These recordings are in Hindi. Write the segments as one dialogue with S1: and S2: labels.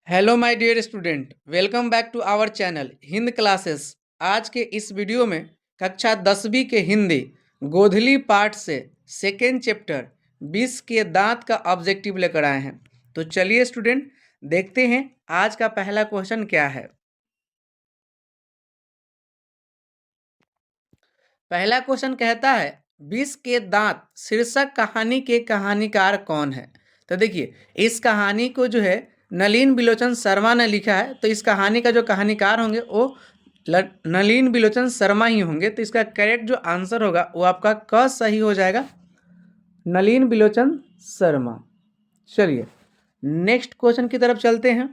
S1: Hello my dear student, welcome back to our channel Hind classes. आज के इस वीडियो में कक्षा 10वीं के हिंदी गोधली पाठ से सेकेंड चैप्टर 20 के दांत का ऑब्जेक्टिव लेकर आए हैं। तो चलिए स्टूडेंट, देखते हैं आज का पहला क्वेश्चन क्या है। पहला क्वेश्चन कहता है 20 के दांत शीर्षक कहानी के कहानीकार कौन है। तो देखिए, इस कहानी को जो है नलिन बिलोचन शर्मा ने लिखा है। तो इस कहानी का जो कहानीकार होंगे वो नलिन बिलोचन शर्मा ही होंगे। तो इसका करेक्ट जो आंसर होगा वो आपका क सही हो जाएगा, नलिन बिलोचन शर्मा। चलिए नेक्स्ट क्वेश्चन की तरफ चलते हैं।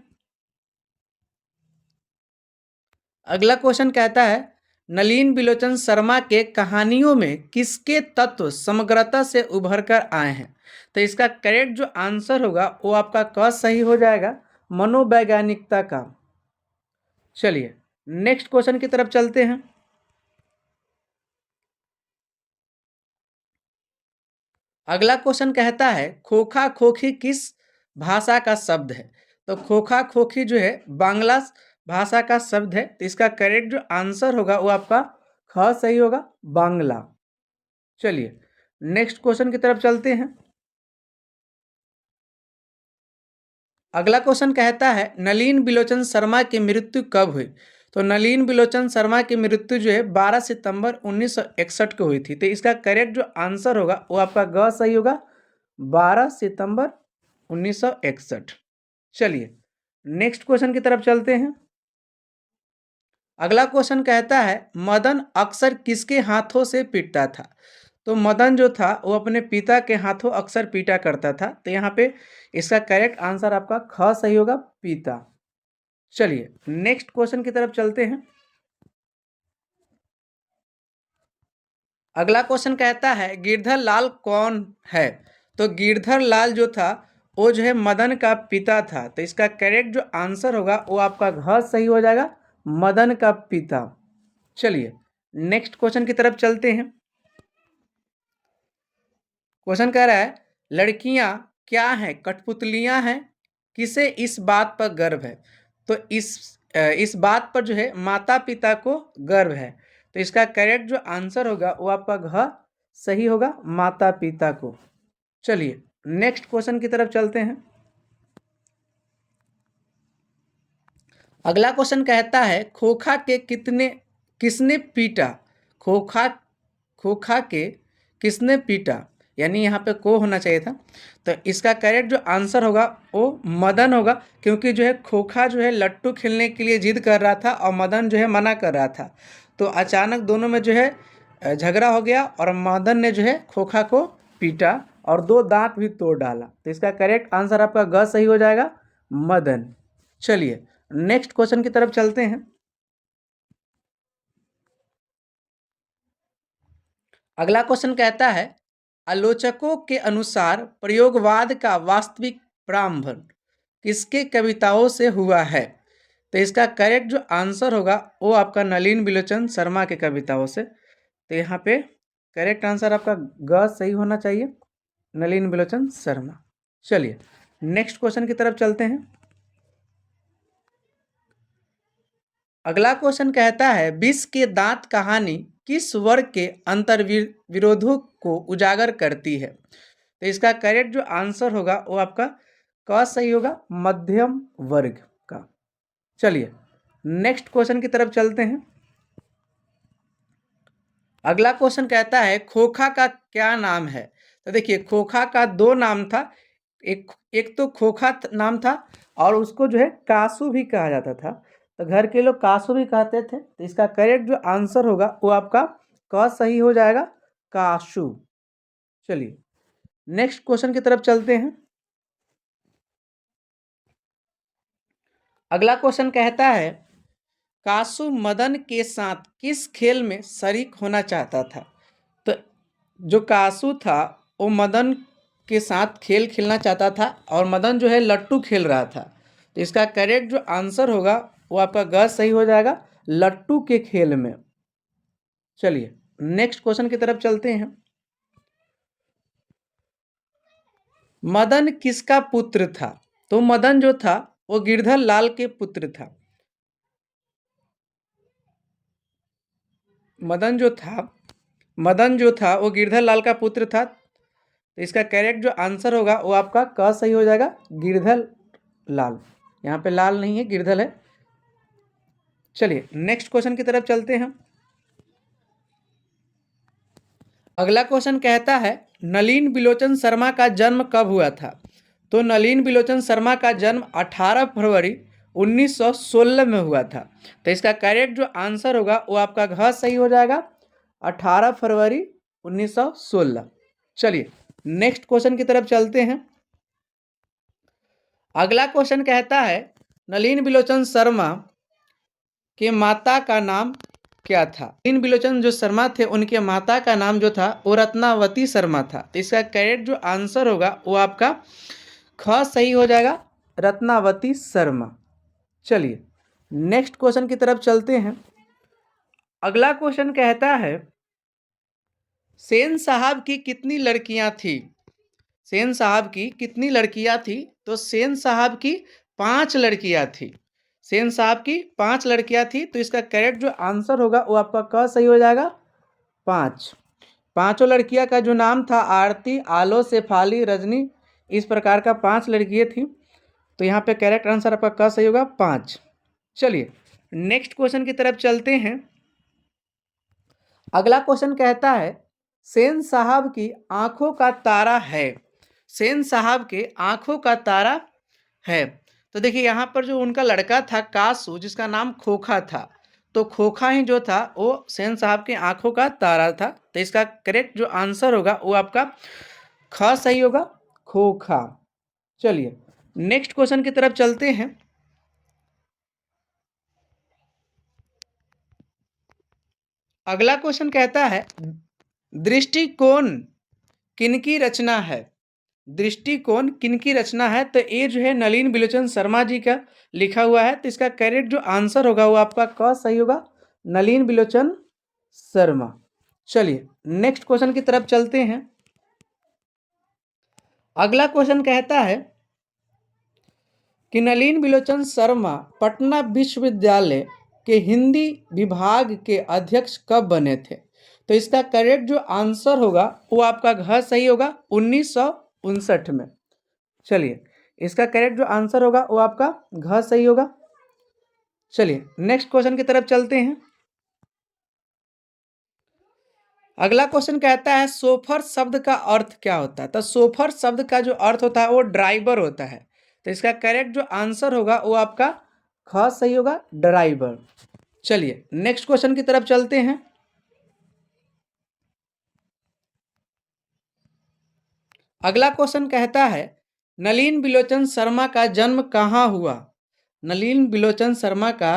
S1: अगला क्वेश्चन कहता है नलिन बिलोचन शर्मा के कहानियों में किसके तत्व समग्रता से उभर कर आए हैं। तो इसका करेक्ट जो आंसर होगा वो आपका क सही हो जाएगा, मनोवैज्ञानिकता का। चलिए नेक्स्ट क्वेश्चन की तरफ चलते हैं। अगला क्वेश्चन कहता है खोखा खोखी किस भाषा का शब्द है। तो खोखा खोखी जो है बांग्ला भाषा का शब्द है। तो इसका करेक्ट जो आंसर होगा वो आपका ख सही होगा, बांग्ला। चलिए नेक्स्ट क्वेश्चन की तरफ चलते हैं। अगला क्वेश्चन कहता है नलिन बिलोचन शर्मा की मृत्यु कब हुई। तो नलिन बिलोचन शर्मा की मृत्यु जो है 12 सितंबर 1961 को हुई थी। तो इसका करेक्ट जो आंसर होगा वो आपका ग सही होगा, 12 सितंबर 1961। चलिए नेक्स्ट क्वेश्चन की तरफ चलते हैं। अगला क्वेश्चन कहता है मदन अक्सर किसके हाथों से पीटता था। तो मदन जो था वो अपने पिता के हाथों अक्सर पीटा करता था। तो यहाँ पे इसका करेक्ट आंसर आपका ख सही होगा, पिता। चलिए नेक्स्ट क्वेश्चन की तरफ चलते हैं। अगला क्वेश्चन कहता है गिरधर लाल कौन है। तो गिरधर लाल जो था वो जो है मदन का पिता था। तो इसका करेक्ट जो आंसर होगा वो आपका घ सही हो जाएगा, मदन का पिता। चलिए नेक्स्ट क्वेश्चन की तरफ चलते हैं। क्वेश्चन कह रहा है लड़कियां क्या हैं, कठपुतलियां हैं, किसे इस बात पर गर्व है। तो इस बात पर जो है माता पिता को गर्व है। तो इसका करेक्ट जो आंसर होगा वो आपका घ सही होगा, माता पिता को। चलिए नेक्स्ट क्वेश्चन की तरफ चलते हैं। अगला क्वेश्चन कहता है खोखा के किसने पीटा। खोखा खोखा के किसने पीटा, यानी यहाँ पे को होना चाहिए था। तो इसका करेक्ट जो आंसर होगा वो मदन होगा, क्योंकि जो है खोखा जो है लट्टू खेलने के लिए जिद कर रहा था और मदन जो है मना कर रहा था। तो अचानक दोनों में जो है झगड़ा हो गया और मदन ने जो है खोखा को पीटा और 2 दांत भी तोड़ डाला। तो इसका करेक्ट आंसर आपका ग सही हो जाएगा, मदन। चलिए नेक्स्ट क्वेश्चन की तरफ चलते हैं। अगला क्वेश्चन कहता है आलोचकों के अनुसार प्रयोगवाद का वास्तविक प्रारंभ किसके कविताओं से हुआ है। तो इसका करेक्ट जो आंसर होगा वो आपका नलिन बिलोचन शर्मा के कविताओं से। तो यहाँ पे करेक्ट आंसर आपका ग सही होना चाहिए, नलिन बिलोचन शर्मा। चलिए नेक्स्ट क्वेश्चन की तरफ चलते हैं। अगला क्वेश्चन कहता है 20 के दांत कहानी किस वर्ग के अंतर्विरोधों को उजागर करती है। तो इसका करेक्ट जो आंसर होगा वो आपका क सही होगा, मध्यम वर्ग का। चलिए नेक्स्ट क्वेश्चन की तरफ चलते हैं। अगला क्वेश्चन कहता है खोखा का क्या नाम है। तो देखिए खोखा का 2 नाम था। एक तो खोखा नाम था और उसको जो है कासू भी कहा जाता था। तो घर के लोग कासू भी कहते थे। तो इसका करेक्ट जो आंसर होगा वो आपका क सही हो जाएगा, काशू। चलिए नेक्स्ट क्वेश्चन की तरफ चलते हैं। अगला क्वेश्चन कहता है कासू मदन के साथ किस खेल में शरीक होना चाहता था। तो जो कासू था वो मदन के साथ खेल खेलना चाहता था और मदन जो है लट्टू खेल रहा था। तो इसका करेक्ट जो आंसर होगा वो आपका ग सही हो जाएगा, लट्टू के खेल में। चलिए नेक्स्ट क्वेश्चन की तरफ चलते हैं। मदन किसका पुत्र था। तो मदन जो था वो गिरधर लाल के पुत्र था। मदन जो था वो गिरधर लाल का पुत्र था। तो इसका करेक्ट जो आंसर होगा वो आपका क सही हो जाएगा, गिरधर लाल। यहाँ पे लाल नहीं है, गिरधर है। चलिए नेक्स्ट क्वेश्चन की तरफ चलते हैं। अगला क्वेश्चन कहता है नलिन बिलोचन शर्मा का जन्म कब हुआ था। तो नलिन बिलोचन शर्मा का जन्म 18 फरवरी 1916 में हुआ था। तो इसका करेक्ट जो आंसर होगा वो आपका घ सही हो जाएगा, 18 फरवरी 1916। चलिए नेक्स्ट क्वेश्चन की तरफ चलते हैं। अगला क्वेश्चन कहता है नलिन बिलोचन शर्मा के माता का नाम क्या था। नलिन बिलोचन जो शर्मा थे उनके माता का नाम जो था वो रत्नावती शर्मा था। तो इसका करेक्ट जो आंसर होगा वो आपका ख सही हो जाएगा, रत्नावती शर्मा। चलिए नेक्स्ट क्वेश्चन की तरफ चलते हैं। अगला क्वेश्चन कहता है सेन साहब की कितनी लड़कियां थी। सेन साहब की कितनी लड़कियां थी। तो सेन साहब की 5 लड़कियां थी। सेन साहब की 5 लड़कियां थी। तो इसका करेक्ट जो आंसर होगा वो आपका क सही हो जाएगा, 5। पांचों लड़कियां का जो नाम था आरती, आलो, शेफाली, रजनी, इस प्रकार का 5 लड़कियां थी। तो यहाँ पे करेक्ट आंसर आपका क सही होगा, 5। चलिए नेक्स्ट क्वेश्चन की तरफ चलते हैं। अगला क्वेश्चन कहता है सेन साहब की आंखों का तारा है। सेन साहब के आंखों का तारा है। तो देखिए यहाँ पर जो उनका लड़का था कासू, जिसका नाम खोखा था, तो खोखा ही जो था वो सेन साहब के आंखों का तारा था। तो इसका करेक्ट जो आंसर होगा वो आपका ख सही होगा, खोखा। चलिए नेक्स्ट क्वेश्चन की तरफ चलते हैं। अगला क्वेश्चन कहता है दृष्टिकोण किनकी रचना है। दृष्टिकोण किनकी रचना है। तो ये जो है नलिन बिलोचन शर्मा जी का लिखा हुआ है। तो इसका करेक्ट जो आंसर होगा वो आपका क सही होगा, नलिन बिलोचन शर्मा। चलिए नेक्स्ट क्वेश्चन की तरफ चलते हैं। अगला क्वेश्चन कहता है कि नलिन बिलोचन शर्मा पटना विश्वविद्यालय के हिंदी विभाग के अध्यक्ष कब बने थे। तो इसका करेक्ट जो आंसर होगा वो आपका घ सही होगा, 1959 में। चलिए इसका करेक्ट जो आंसर होगा वो आपका घ सही होगा। चलिए नेक्स्ट क्वेश्चन की तरफ चलते हैं। अगला क्वेश्चन कहता है सोफर शब्द का अर्थ क्या होता है। तो सोफर शब्द का जो अर्थ होता है वो ड्राइवर होता है। तो इसका करेक्ट जो आंसर होगा वो आपका ख सही होगा, ड्राइवर। चलिए नेक्स्ट क्वेश्चन की तरफ चलते हैं। अगला क्वेश्चन कहता है नलिन बिलोचन शर्मा का जन्म कहाँ हुआ। नलिन बिलोचन शर्मा का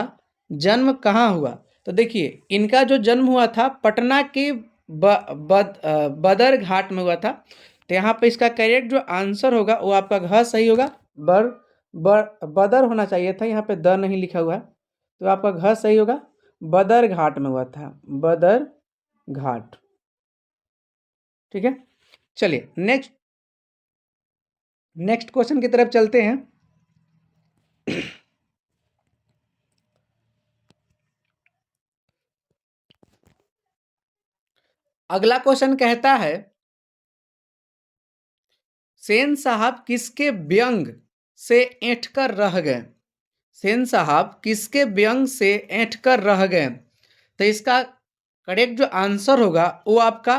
S1: जन्म कहाँ हुआ। तो देखिए इनका जो जन्म हुआ था पटना के बदर घाट में हुआ था। तो यहाँ पे इसका करेक्ट जो आंसर होगा वो आपका घ सही होगा, बदर होना चाहिए था, यहाँ पे द नहीं लिखा हुआ है। तो आपका घ सही होगा, बदर घाट में हुआ था, बदर घाट। ठीक है। चलिए नेक्स्ट क्वेश्चन की तरफ चलते हैं। अगला क्वेश्चन कहता है सेन साहब किसके व्यंग से ऐंठ कर रह गए। सेन साहब किसके व्यंग से ऐंठ कर रह गए। तो इसका करेक्ट जो आंसर होगा वो आपका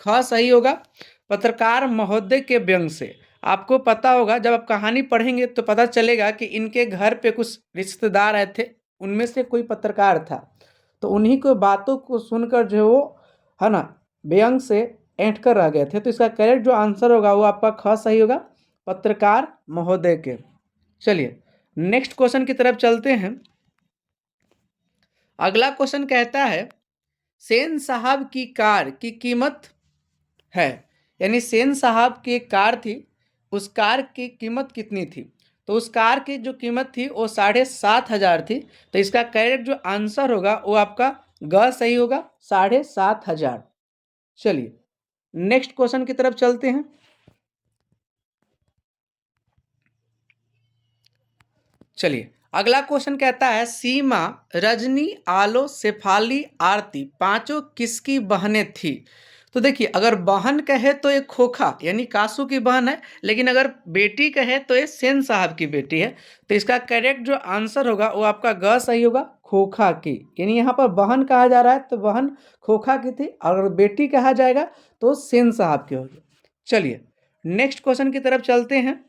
S1: ख सही होगा, पत्रकार महोदय के व्यंग से। आपको पता होगा जब आप कहानी पढ़ेंगे तो पता चलेगा कि इनके घर पे कुछ रिश्तेदार आए थे, उनमें से कोई पत्रकार था। तो उन्हीं को बातों को सुनकर जो वो है ना व्यंग से ऐंठ कर रह गए थे। तो इसका करेक्ट जो आंसर होगा वो आपका ख सही होगा, पत्रकार महोदय के। चलिए नेक्स्ट क्वेश्चन की तरफ चलते हैं। अगला क्वेश्चन कहता है सेन साहब की कार की कीमत है, यानी सेन साहब की एक कार थी, उस कार की कीमत कितनी थी। तो उस कार की जो कीमत थी वो 7,500 थी। तो इसका करेक्ट जो आंसर होगा वो आपका ग सही होगा, 7,500। चलिए नेक्स्ट क्वेश्चन की तरफ चलते हैं। चलिए अगला क्वेश्चन कहता है सीमा, रजनी, आलो, शेफाली, आरती पांचों किसकी बहनें थी। तो देखिए अगर बहन कहे तो ये खोखा यानी कासू की बहन है, लेकिन अगर बेटी कहे तो ये सेन साहब की बेटी है। तो इसका करेक्ट जो आंसर होगा वो आपका ग सही होगा, खोखा की। यानी यहाँ पर बहन कहा जा रहा है तो बहन खोखा की थी, और अगर बेटी कहा जाएगा तो सेन साहब की होगी। चलिए नेक्स्ट क्वेश्चन की तरफ चलते हैं।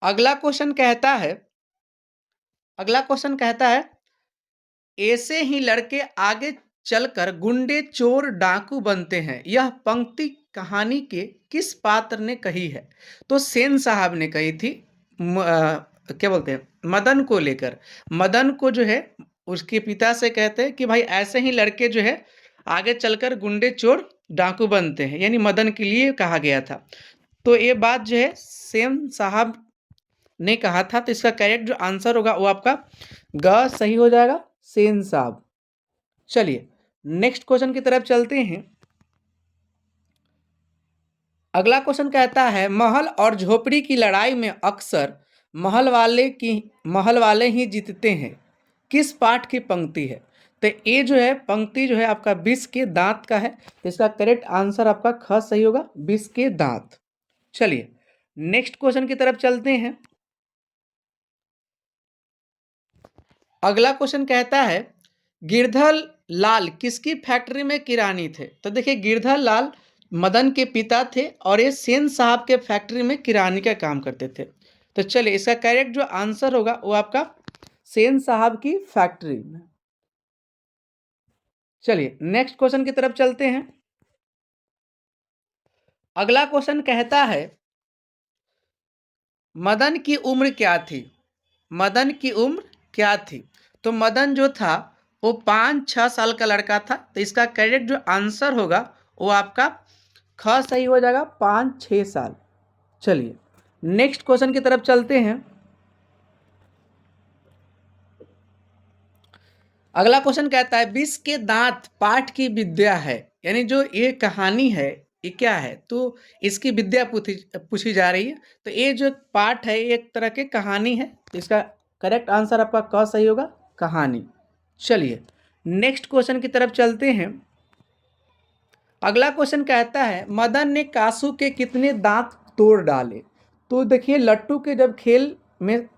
S1: अगला क्वेश्चन कहता है ऐसे ही लड़के आगे चलकर गुंडे, चोर, डाकू बनते हैं, यह पंक्ति कहानी के किस पात्र ने कही है। तो सेन साहब ने कही थी। क्या बोलते हैं, मदन को लेकर। मदन को जो है उसके पिता से कहते हैं कि भाई ऐसे ही लड़के जो है आगे चलकर गुंडे, चोर, डाकू बनते हैं, यानी मदन के लिए कहा गया था। तो ये बात जो है सेन साहब ने कहा था। तो इसका करेक्ट जो आंसर होगा वो आपका ग सही हो जाएगा, सेन साहब। चलिए नेक्स्ट क्वेश्चन की तरफ चलते हैं। अगला क्वेश्चन कहता है महल और झोपड़ी की लड़ाई में अक्सर महल वाले ही जीतते हैं, किस पाठ की पंक्ति है। तो ये जो है पंक्ति जो है आपका विष के दांत का है। तो इसका करेक्ट आंसर आपका ख सही होगा, विष के दांत। चलिए नेक्स्ट क्वेश्चन की तरफ चलते हैं। अगला क्वेश्चन कहता है गिरधर लाल किसकी फैक्ट्री में किरानी थे। तो देखिए गिरधर लाल मदन के पिता थे और ये सेन साहब के फैक्ट्री में किरानी का काम करते थे। तो चलिए इसका करेक्ट जो आंसर होगा वो आपका सेन साहब की फैक्ट्री में। चलिए नेक्स्ट क्वेश्चन की तरफ चलते हैं। अगला क्वेश्चन कहता है मदन की उम्र क्या थी। मदन की उम्र क्या थी। तो मदन जो था वो 5-6 साल का लड़का था। तो इसका करेक्ट जो आंसर होगा वो आपका ख सही हो जाएगा, 5-6 साल। चलिए नेक्स्ट क्वेश्चन की तरफ चलते हैं। अगला क्वेश्चन कहता है विष के दांत पाठ की विद्या है, यानी जो ये कहानी है ये क्या है। तो इसकी विद्या पूछी जा रही है। तो ये जो पाठ है एक तरह की कहानी है। तो इसका करेक्ट आंसर आपका क सही होगा, कहानी। चलिए नेक्स्ट क्वेश्चन की तरफ चलते हैं। अगला क्वेश्चन कहता है मदन ने कासू के कितने दांत तोड़ डाले। तो देखिए लट्टू के जब खेल में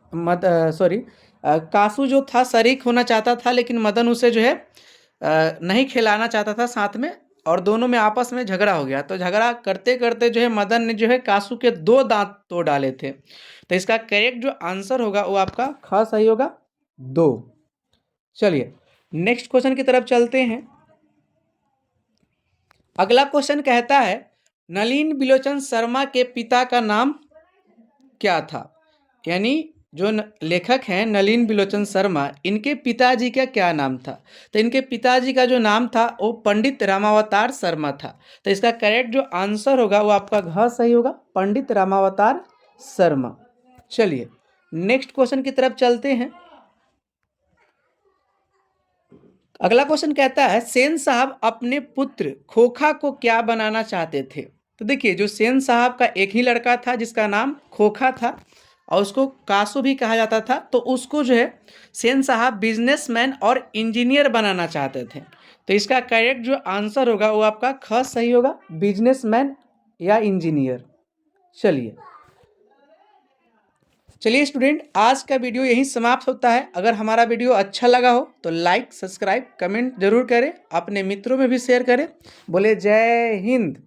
S1: कासू जो था शरीक होना चाहता था, लेकिन मदन उसे जो है नहीं खिलाना चाहता था साथ में, और दोनों में आपस में झगड़ा हो गया। तो झगड़ा करते करते जो है मदन ने जो है कासू के 2 दांत तोड़ डाले थे। तो इसका करेक्ट जो आंसर होगा वो आपका ख सही होगा, 2। चलिए नेक्स्ट क्वेश्चन की तरफ चलते हैं। अगला क्वेश्चन कहता है नलिन बिलोचन शर्मा के पिता का नाम क्या था। यानी जो लेखक हैं नलिन बिलोचन शर्मा, इनके पिताजी का क्या नाम था। तो इनके पिताजी का जो नाम था वो पंडित रामावतार शर्मा था। तो इसका करेक्ट जो आंसर होगा वो आपका घ सही होगा, पंडित रामावतार शर्मा। चलिए नेक्स्ट क्वेश्चन की तरफ चलते हैं। अगला क्वेश्चन कहता है सेन साहब अपने पुत्र खोखा को क्या बनाना चाहते थे। तो देखिए जो सेन साहब का एक ही लड़का था जिसका नाम खोखा था, और उसको कासू भी कहा जाता था। तो उसको जो है सेन साहब बिजनेसमैन और इंजीनियर बनाना चाहते थे। तो इसका करेक्ट जो आंसर होगा वो आपका ख सही होगा, बिजनेसमैन या इंजीनियर। चलिए स्टूडेंट आज का वीडियो यहीं समाप्त होता है। अगर हमारा वीडियो अच्छा लगा हो तो लाइक, सब्सक्राइब, कमेंट जरूर करें, अपने मित्रों में भी शेयर करें। बोले जय हिंद।